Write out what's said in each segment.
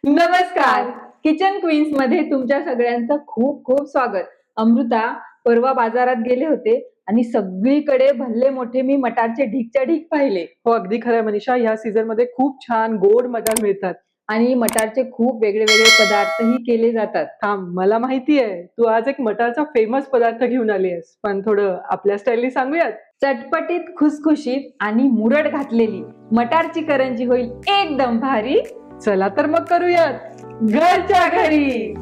नमस्कार. Kitchen queens मध्ये तुमच्या सगळ्यांचं खूप खूप स्वागत. अमृता, परवा बाजारात गेले होते आणि सगळीकडे भल्ले मोठे मी मटारचे ढीकच्या ढीक पाहिले. हो, अगदी खरं मनीषा. या सीझन मध्ये खूप छान गोड मटार मिळतात. आणि मटारचे खूप वेगळे वेगळे पदार्थही केले जातात. थांब, मला माहिती आहे तू आज एक मटारचा फेमस पदार्थ घेऊन आली आहेस, पण थोडं आपल्या स्टाईलनी सांगूयात. चटपटीत, खुसखुशीत आणि मुरड घातलेली मटारची करंजी होईल एकदम भारी. चला तर मग करूयात घरच्या घरी.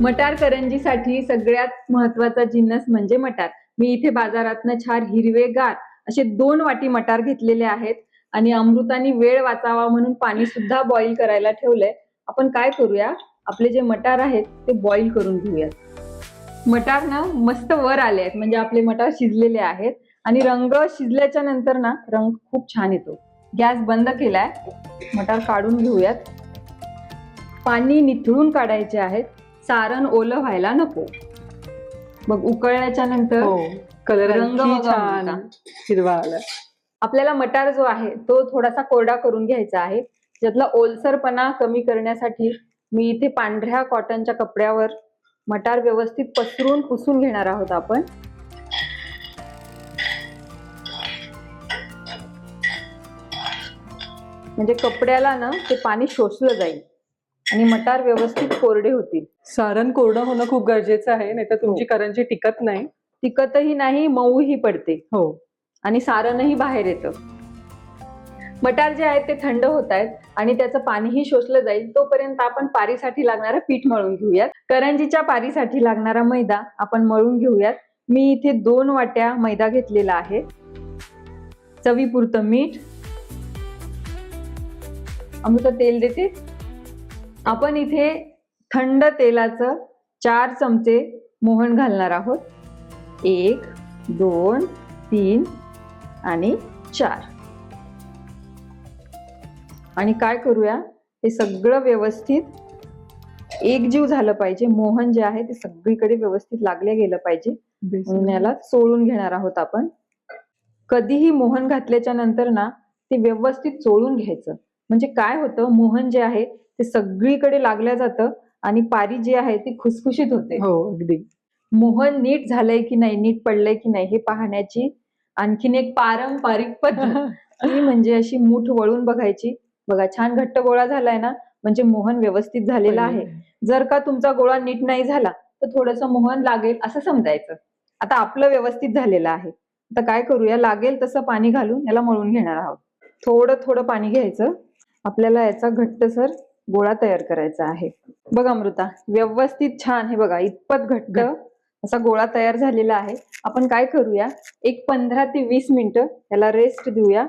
मटार करंजीसाठी सगळ्यात महत्वाचा जिन्नस म्हणजे मटार. मी इथे बाजारातनं छान हिरवेगार असे 2 वाटी मटार घेतलेले आहेत आणि अमृतानी वेळ वाचावा म्हणून पाणी सुद्धा बॉईल करायला ठेवलंय. आपण काय करूया, आपले जे मटार आहेत ते बॉईल करून घेऊयात. मटार ना मस्त वर आले आहेत, म्हणजे आपले मटार शिजलेले आहेत आणि रंग शिजल्याच्या नंतर ना रंग खूप छान येतो. गॅस बंद केलाय, मटार काढून घेऊयात. पाणी निथळून काढायचे आहेत, सारण ओलं व्हायला नको. बघ, उकळल्याच्या नंतर कलर रंग छान हिरवा आला. आपल्याला मटार जो आहे तो थोडासा कोरडा करून घ्यायचा आहे. ज्यातला ओलसरपणा कमी करण्यासाठी मी इथे पांढऱ्या कॉटनच्या कपड्यावर मटार व्यवस्थित पसरून पुसून घेणार आहोत आपण. म्हणजे कपड्याला ना ते पाणी शोषलं जाईल आणि मटार व्यवस्थित कोरडे होतील. सारण कोरडं होणं खूप गरजेचं आहे, नाही तर तुमची करंजी टिकत नाही. टिकतही नाही, मऊही पडते. हो, आणि सारणही बाहेर येतं. मटार जे आहेत ते थंड होत आहेत आणि त्याचं पाणीही शोषलं जाईल, तोपर्यंत आपण पारीसाठी लागणारं पीठ मळून घेऊयात. करंजीच्या पारीसाठी लागणारा मैदा आपण मळून घेऊयात. मी इथे 2 वाट्या मैदा घेतलेला आहे. चवीपुरतं मीठ. अमृता, तेल देते. आपण इथे थंड तेलाचं 4 चमचे मोहन घालणार आहोत. 1, 2, 3 आणि 4. आणि काय करूया, हे सगळं व्यवस्थित एकजीव झालं पाहिजे. मोहन जे आहे ते सगळीकडे व्यवस्थित लागले गेलं पाहिजे, म्हणून याला चोळून घेणार आहोत आपण. कधीही मोहन घातल्याच्या नंतर ना ते व्यवस्थित चोळून घ्यायचं. म्हणजे काय होतं, मोहन जे आहे ते सगळीकडे लागलं जातं आणि पारी जी आहे ती खुसखुशीत होते. हो, अगदी. मोहन नीट झालंय की नाही, नीट पडलंय की नाही हे पाहण्याची आणखीन एक पारंपरिक पद्धत ती म्हणजे अशी मूठ वळून बघायची. बघा, छान घट्ट गोळा झालाय ना, म्हणजे मोहन व्यवस्थित झालेला आहे. जर का तुमचा गोळा नीट नाही झाला तर थोडंसं मोहन लागेल असं समजायचं. आता आपलं व्यवस्थित झालेलं आहे. आता काय करूया, लागेल तसं पाणी घालून याला मळून घेणार आहोत. थोडं थोडं पाणी घ्यायचं. आपल्याला याचा घट्टसर गोळा तयार करायचा आहे. बघा अमृता, व्यवस्थित छान, हे बघा इतपत घट्ट असा गोळा तयार झालेला आहे. आपण काय करूया, एक 15 ते 20 मिनिटं याला रेस्ट देऊया.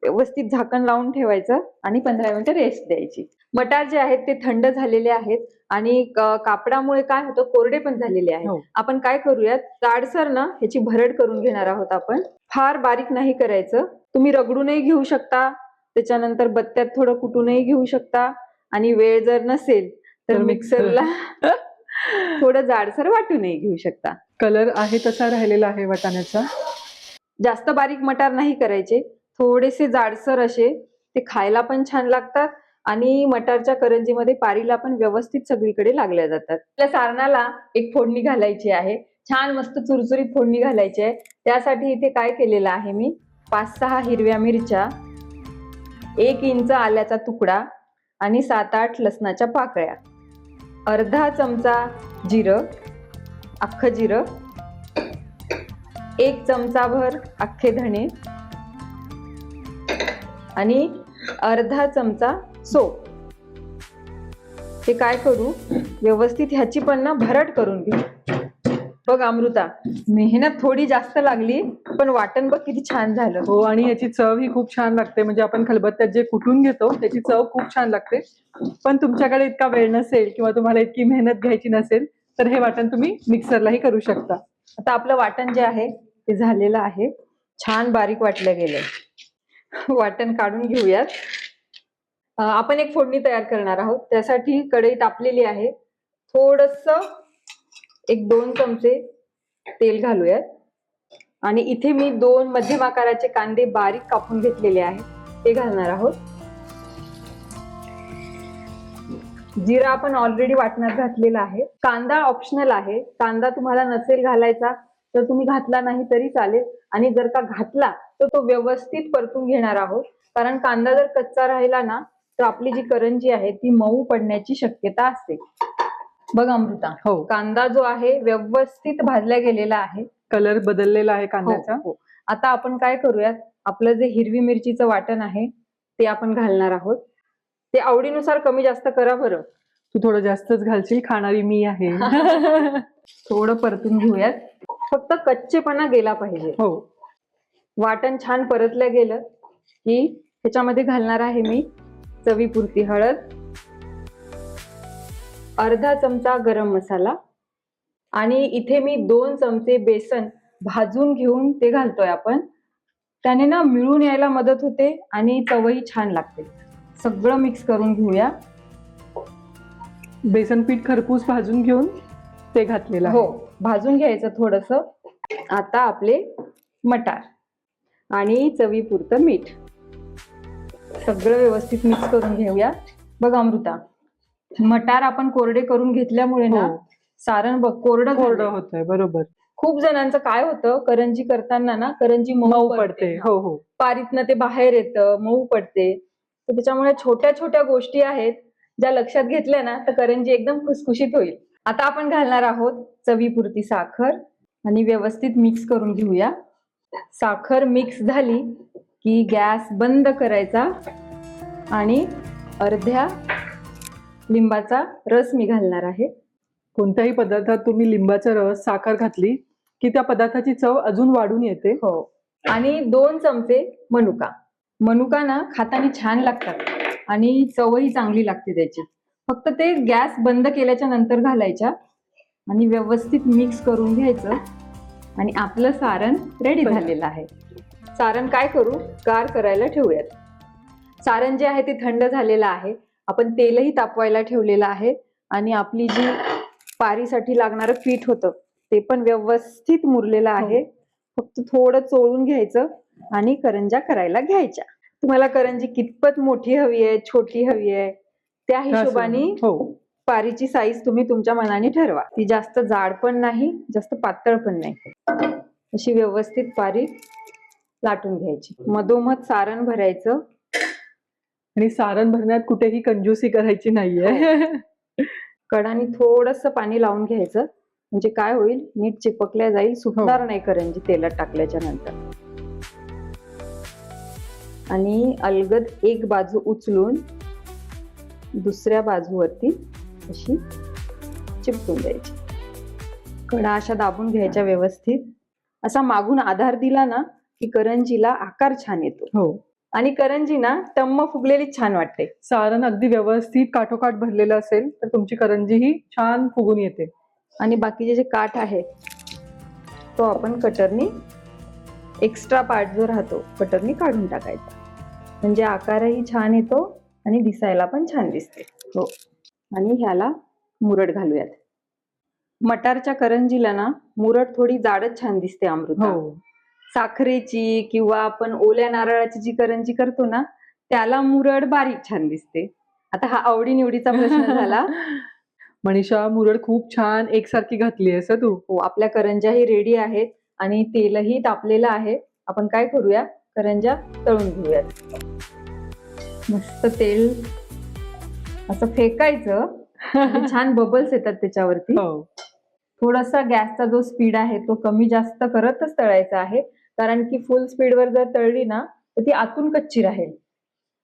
व्यवस्थित झाकण लावून ठेवायचं आणि 15 मिनिटं रेस्ट द्यायची. मटार जे आहेत ते थंड झालेले आहेत आणि कापडामुळे काय होतं, कोरडे पण झालेले आहेत. आपण काय करूयात, जाडसर ना ह्याची भरड करून घेणार आहोत आपण. फार बारीक नाही करायचं. तुम्ही रगडूनही घेऊ शकता, त्याच्यानंतर बत्त्यात थोडं कुटूनही घेऊ शकता आणि वेळ जर नसेल तर मिक्सरला थोडं जाडसर वाटूनही घेऊ शकता. कलर आहे तसा राहिलेला आहे वाटाण्याचा. जास्त बारीक मटार नाही करायचे, थोडेसे जाडसर असे. ते खायला पण छान लागतात आणि मटारच्या करंजीमध्ये पारीला पण व्यवस्थित सगळीकडे लागल्या जातात. त्या सारणाला एक फोडणी घालायची आहे, छान मस्त चुरचुरीत फोडणी घालायची आहे. त्यासाठी इथे काय केलेलं आहे मी, 5-6 हिरव्या मिरच्या, 1 इंच आल्याचा तुकडा आणि 7-8 लसणाच्या पाकळ्या, अर्धा चमचा जिरं, अख्खं जिरं, 1 चमचाभर अख्खे धणे आणि अर्धा चमचा सोप. हे काय करू, व्यवस्थित ह्याची पण ना भरड करून घेऊ. बघ अमृता, मेहनत थोडी जास्त लागली, पण वाटण बघ किती छान झालं. हो, आणि याची चव ही खूप छान लागते. म्हणजे आपण खलबत्त्यात जे कुटून घेतो त्याची चव खूप छान लागते. पण तुमच्याकडे इतका वेळ नसेल किंवा तुम्हाला इतकी मेहनत घ्यायची नसेल तर हे वाटण तुम्ही मिक्सरलाही करू शकता. आता आपलं वाटण जे आहे ते झालेलं आहे, छान बारीक वाटलं गेलंय. वाटण काढून घेऊयात. आपण एक फोडणी तयार करणार आहोत. त्यासाठी कढई तापलेली आहे. थोडंसं 1-2 चमचे तेल घालूयात आणि इथे मी 2 मध्यम आकाराचे कांदे बारीक कापून घेतलेले आहेत ते घालणार आहोत. जिरा आपण ऑलरेडी वाटणात घातलेला आहे. कांदा ऑप्शनल आहे. कांदा तुम्हाला नसेल घालायचा तर तुम्ही घातला नाही तरी चालेल, आणि जर का घातला तर तो व्यवस्थित परतून घेणार आहोत. कारण कांदा जर कच्चा राहिला ना तर आपली जी करंजी आहे ती मऊ पडण्याची शक्यता असते. बघ अमृता, हो. कांदा जो आहे व्यवस्थित भाजला गेलेला आहे. कलर बदललेला आहे कांद्याचा. हो. आता आपण काय करूयात, आपलं जे हिरवी मिरचीचं वाटण आहे ते आपण घालणार आहोत. ते आवडीनुसार कमी जास्त करा बरं. तू थोडं जास्तच घालशील, खाणारी मी आहे. थोडं परतून घेऊयात. फक्त कच्चेपणा गेला पाहिजे. हो. वाटण छान परतलं गेलं की त्याच्यामध्ये घालणार आहे मी चवीपुरती हळद, अर्धा चमचा गरम मसाला, आणि इथे मी 2 चमचे बेसन भाजून घेऊन ते घालतोय आपण. त्याने ना मिळून यायला मदत होते आणि चवही छान लागते. सगळं मिक्स करून घेऊया. बेसन पीठ खरपूस भाजून घेऊन ते घातलेलं आहे. हो, भाजून घ्यायचं थोडस. आता आपले मटार आणि चवीपुरतं मीठ सगळं व्यवस्थित मिक्स करून घेऊया. बघ अमृता, मटार आपण कोरडे करून घेतल्यामुळे ना हो. सारण बघ कोरडं कोरडं झालंय. होतंय, बरोबर. खूप जणांचं काय होतं, करंजी करताना ना करंजी मऊ मऊ पडते. हो हो. पारीतनं ते बाहेर येतं, मऊ पडते. तर त्याच्यामुळे छोट्या छोट्या गोष्टी आहेत ज्या लक्षात घेतल्या ना तर करंजी एकदम खुसखुशीत होईल. आता आपण घालणार आहोत चवीपुरती साखर आणि व्यवस्थित मिक्स करून घेऊया. साखर मिक्स झाली की गॅस बंद करायचा आणि अर्ध्या लिंबाचा रस मी घालणार आहे. कोणत्याही पदार्थात तुम्ही लिंबाचा रस, साखर घातली की त्या पदार्थाची चव अजून वाढून येते. हो. आणि 2 चमचे मनुका. मनुका ना खाताना छान लागतात आणि चवही चांगली लागते त्याची. फक्त ते गॅस बंद केल्याच्या नंतर घालायच्या आणि व्यवस्थित मिक्स करून घ्यायचं आणि आपलं सारण रेडी झालेलं आहे. सारण काय करू, गार करायला ठेवूयात. सारण जे आहे ते थंड झालेलं आहे. आपण तेलही तापवायला ठेवलेलं आहे आणि आपली जी पारीसाठी लागणारं पीठ होतं ते पण व्यवस्थित मुरलेलं आहे. फक्त थोडं चोळून घ्यायचं आणि करंजा करायला घ्यायच्या. तुम्हाला करंजी कितपत मोठी हवी आहे, छोटी हवी आहे, त्या हिशोबाने हो. पारीची साईज तुम्ही तुमच्या मनाने ठरवा. ती जास्त जाड पण नाही, जास्त पातळ पण नाही. अशी व्यवस्थित पारी लाटून घ्यायची. मधोमध सारण भरायचं आणि सारण भरण्यात कुठेही कंजूसी करायची नाहीये. कडाने थोडंसं पाणी लावून घ्यायचं, म्हणजे काय होईल, नीट चिपकल्या जाईल, सुटणार नाही करंजी तेलात टाकल्याच्या नंतर. आणि अलगद एक बाजू उचलून दुसऱ्या बाजूवरती अशी चिपकून द्यायची. कडा अशा दाबून घ्यायच्या व्यवस्थित. असा मागून आधार दिला ना की करंजीला आकार छान येतो. हो. आणि करंजी ना टम्म फुगलेली छान वाटते. सारण अगदी व्यवस्थित काठोकाठ भरलेलं असेल तर तुमची करंजी ही छान फुगून येते. आणि बाकीचे जे काठ आहे तो आपण कटरनी, एक्स्ट्रा पार्ट जो राहतो कटरनी काढून टाकायचा, म्हणजे आकारही छान येतो आणि दिसायला पण छान दिसते. हो. आणि ह्याला मुरड घालूयात. मटारच्या करंजीला ना मुरड थोडी जाडच छान दिसते अमृता. हो. साखरेची किंवा आपण ओल्या नारळाची जी करंजी करतो ना त्याला मुरड बारीक छान दिसते. आता हा आवडी निवडीचा प्रश्न झाला. मनीषा, मुरड खूप छान एकसारखी घातली आहेस तू. हो, आपल्या करंज्याही रेडी आहेत आणि तेलही तापलेलं आहे. आपण काय करूया, करंज्या तळून घेऊयात. मस्त तेल असं फेकायचं आणि छान बबल्स येतात त्याच्यावरती. हो. थोडासा गॅसचा जो स्पीड आहे तो कमी जास्त करतच तळायचा आहे, कारण की फुल स्पीडवर जर तळली ना तर ती आतून कच्ची राहील.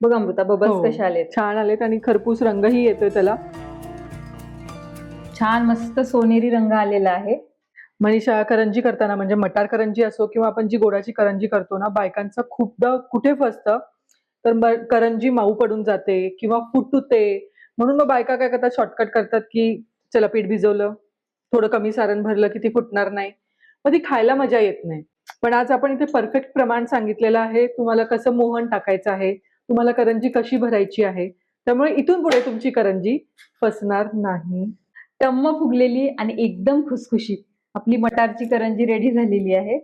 बघ अमृता, बबल्स हो. कशा आलेत, छान आलेत आणि खरपूस रंगही येतोय त्याला. छान मस्त सोनेरी रंग आलेला आहे. मनीषा, करंजी करताना म्हणजे मटार करंजी असो किंवा आपण जी गोडाची करंजी करतो ना, बायकांचं खूपदा कुठे फसतं तर करंजी मऊ पडून जाते किंवा फुटते. म्हणून मग बायका काय करतात, शॉर्टकट करतात की चला पीठ भिजवलं, थोडं कमी सारण भरलं की ती फुटणार नाही, मग ती खायला मजा येत नाही. पण आज आपण इथे परफेक्ट प्रमाण सांगितलेलं आहे, तुम्हाला कसं मोहन टाकायचं आहे, तुम्हाला करंजी कशी भरायची आहे. त्यामुळे इथून पुढे तुमची करंजी फसणार नाही. टम्म फुगलेली आणि एकदम खुसखुशीत आपली मटारची करंजी रेडी झालेली आहे.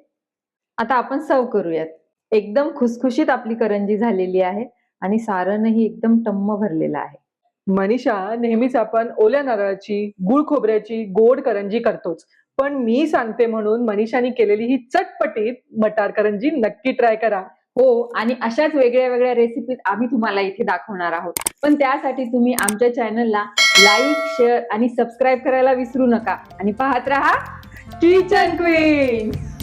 आता आपण सर्व करूयात. एकदम खुसखुशीत आपली करंजी झालेली आहे आणि सारणही एकदम टम्म भरलेलं आहे. मनीषा, नेहमीच आपण ओल्या नारळाची, गुळ खोबऱ्याची गोड करंजी करतोच. पण मी सांगते म्हणून मनीषाने केलेली ही चटपटीत मटार करंजी नक्की ट्राय करा. हो, आणि अशाच वेगळ्या वेगळ्या रेसिपीज आम्ही तुम्हाला इथे दाखवणार आहोत. पण त्यासाठी तुम्ही आमच्या चॅनलला लाईक, शेअर आणि सबस्क्राईब करायला विसरू नका आणि पाहत रहा किचन क्वीन्स.